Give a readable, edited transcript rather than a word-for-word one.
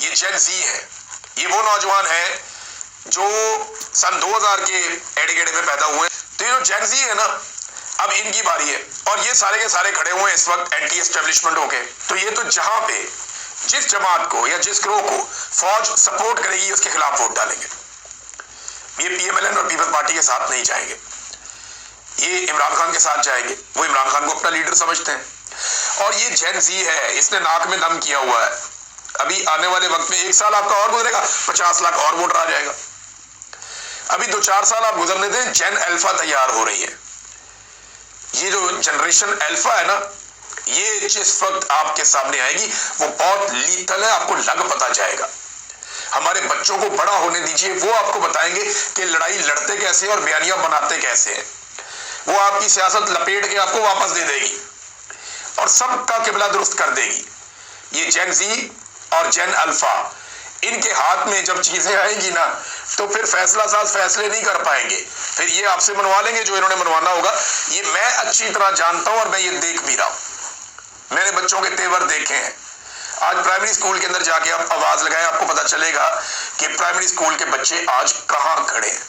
ये जेन जी है, ये वो नौजवान है जो सन 2000 के एड़े-गेड़े में पैदा हुए। तो ये जो जेन जी है ना, अब इनकी बारी है और ये सारे के सारे खड़े हुए हैं इस वक्त एंटी एस्टेब्लिशमेंट होके। तो ये तो जहां पे जिस जमात को या जिस ग्रोह को फौज सपोर्ट करेगी उसके खिलाफ वोट डालेंगे। ये पीएमएलएन और पीपल्स पार्टी के साथ नहीं जाएंगे, ये इमरान खान के साथ जाएंगे। वो इमरान खान को अपना लीडर समझते हैं। और ये जेन जी है, इसने नाक में दम किया हुआ है। अभी आने वाले वक्त में 1 साल आपका और गुजरेगा, 50 लाख और वोटर आ जाएगा। अभी 2-4 साल आप गुजरने दें, जेन अल्फा तैयार हो रही है। ये जो जनरेशन अल्फा है ना, ये जिस वक्त आपके सामने आएगी वो बहुत लीथल है, आपको लग पता जाएगा। हमारे बच्चों को बड़ा होने दीजिए, वो आपको बताएंगे कि लड़ाई लड़ते कैसे और बयानियां बनाते कैसे हैं। वो आपकी सियासत लपेट के आपको वापस दे देगी और सबका किबला दुरुस्त कर देगी। ये जेन जी और जेन अल्फा, इनके हाथ में जब चीजें आएंगी ना, तो फिर फैसला साज फैसले नहीं कर पाएंगे, फिर ये आपसे मनवा लेंगे जो इन्होंने मनवाना होगा। ये मैं अच्छी तरह जानता हूं और मैं ये देख भी रहा हूं, मैंने बच्चों के तेवर देखे हैं। आज प्राइमरी स्कूल के अंदर जाके आप आवाज लगाएं, आपको पता चलेगा कि प्राइमरी स्कूल के बच्चे आज कहां खड़े हैं।